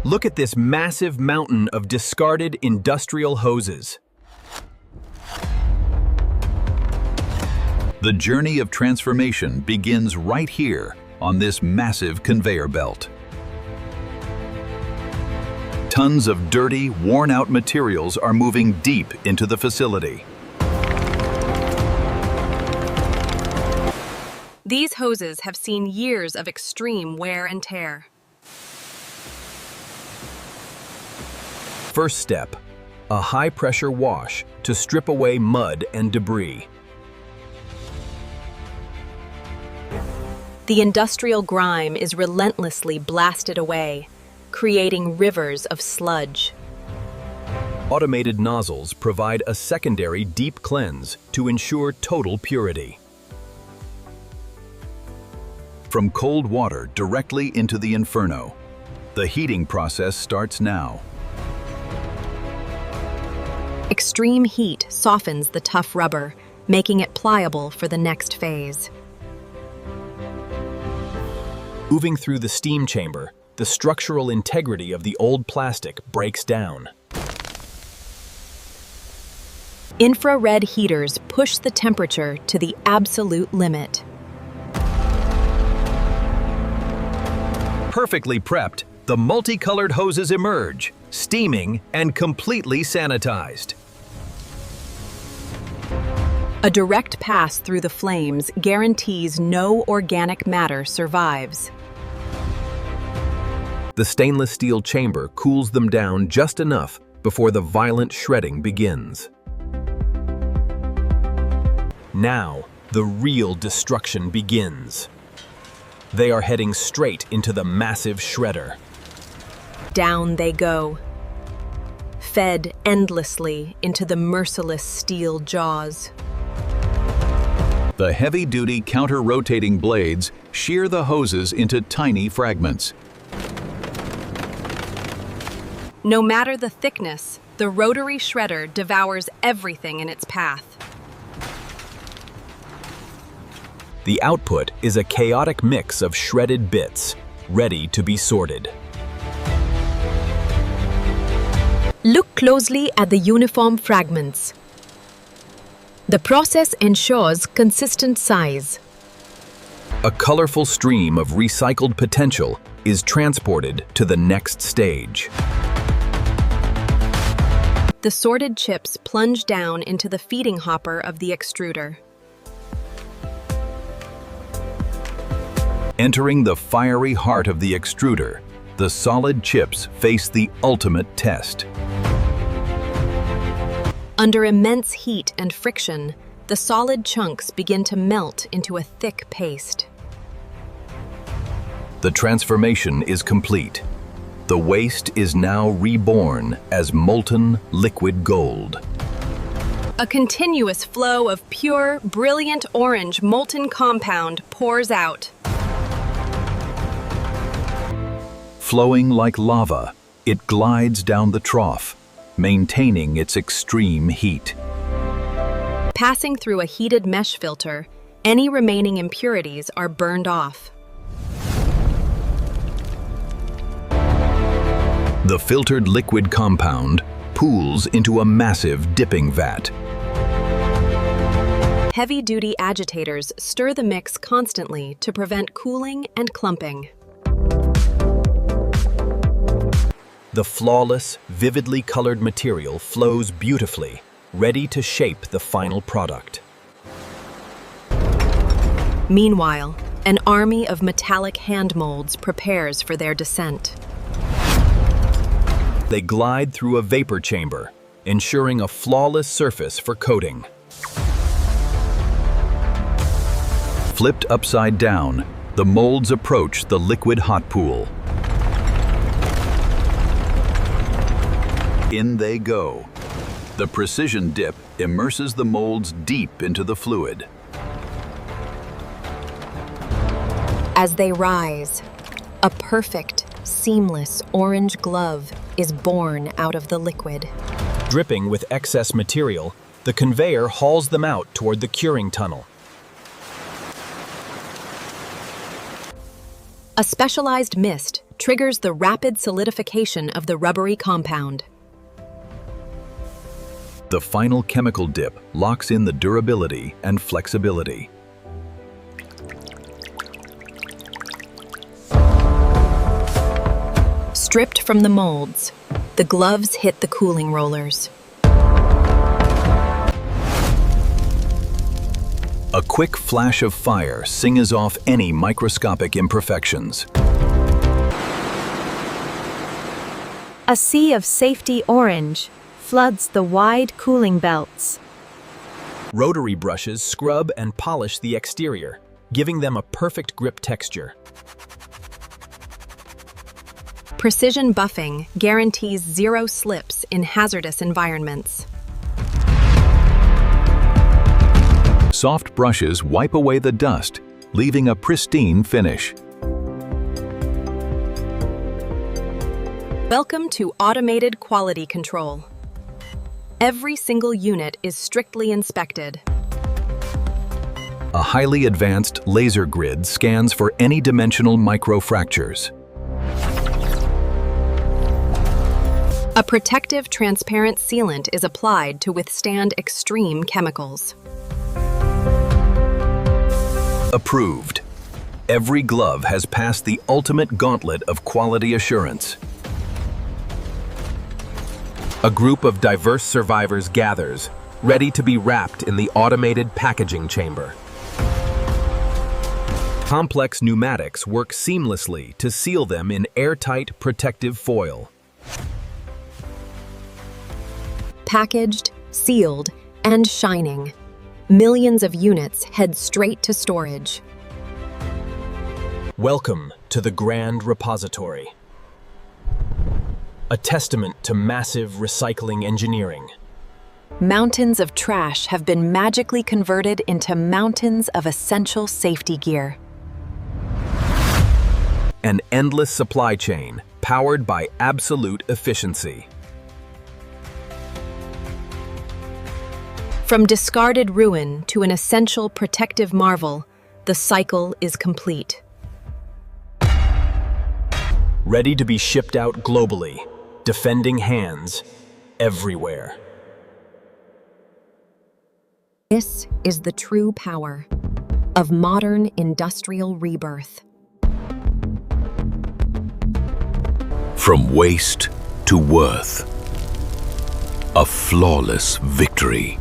Look at this massive mountain of discarded industrial hoses. The journey of transformation begins right here on this massive conveyor belt. Tons of dirty, worn-out materials are moving deep into the facility. These hoses have seen years of extreme wear and tear. First step, a high-pressure wash to strip away mud and debris. The industrial grime is relentlessly blasted away, creating rivers of sludge. Automated nozzles provide a secondary deep cleanse to ensure total purity. From cold water directly into the inferno, the heating process starts now. Extreme heat softens the tough rubber, making it pliable for the next phase. Moving through the steam chamber, the structural integrity of the old plastic breaks down. Infrared heaters push the temperature to the absolute limit. Perfectly prepped, the multicolored hoses emerge, steaming and completely sanitized. A direct pass through the flames guarantees no organic matter survives. The stainless steel chamber cools them down just enough before the violent shredding begins. Now, the real destruction begins. They are heading straight into the massive shredder. Down they go, fed endlessly into the merciless steel jaws. The heavy-duty counter-rotating blades shear the hoses into tiny fragments. No matter the thickness, the rotary shredder devours everything in its path. The output is a chaotic mix of shredded bits, ready to be sorted. Look closely at the uniform fragments. The process ensures consistent size. A colorful stream of recycled potential is transported to the next stage. The sorted chips plunge down into the feeding hopper of the extruder. Entering the fiery heart of the extruder, the solid chips face the ultimate test. Under immense heat and friction, the solid chunks begin to melt into a thick paste. The transformation is complete. The waste is now reborn as molten liquid gold. A continuous flow of pure, brilliant orange molten compound pours out. Flowing like lava, it glides down the trough, maintaining its extreme heat. Passing through a heated mesh filter, any remaining impurities are burned off. The filtered liquid compound pools into a massive dipping vat. Heavy-duty agitators stir the mix constantly to prevent cooling and clumping. The flawless, vividly colored material flows beautifully, ready to shape the final product. Meanwhile, an army of metallic hand molds prepares for their descent. They glide through a vapor chamber, ensuring a flawless surface for coating. Flipped upside down, the molds approach the liquid hot pool. In they go. The precision dip immerses the molds deep into the fluid. As they rise, a perfect, seamless orange glove is born out of the liquid. Dripping with excess material, the conveyor hauls them out toward the curing tunnel. A specialized mist triggers the rapid solidification of the rubbery compound. The final chemical dip locks in the durability and flexibility. Stripped from the molds, the gloves hit the cooling rollers. A quick flash of fire singes off any microscopic imperfections. A sea of safety orange floods the wide cooling belts. Rotary brushes scrub and polish the exterior, giving them a perfect grip texture. Precision buffing guarantees zero slips in hazardous environments. Soft brushes wipe away the dust, leaving a pristine finish. Welcome to automated quality control. Every single unit is strictly inspected. A highly advanced laser grid scans for any dimensional microfractures. A protective transparent sealant is applied to withstand extreme chemicals. Approved. Every glove has passed the ultimate gauntlet of quality assurance. A group of diverse survivors gathers, ready to be wrapped in the automated packaging chamber. Complex pneumatics work seamlessly to seal them in airtight protective foil. Packaged, sealed, and shining, millions of units head straight to storage. Welcome to the Grand Repository. A testament to massive recycling engineering. Mountains of trash have been magically converted into mountains of essential safety gear. An endless supply chain powered by absolute efficiency. From discarded ruin to an essential protective marvel, the cycle is complete. Ready to be shipped out globally, defending hands everywhere. This is the true power of modern industrial rebirth. From waste to worth. A flawless victory.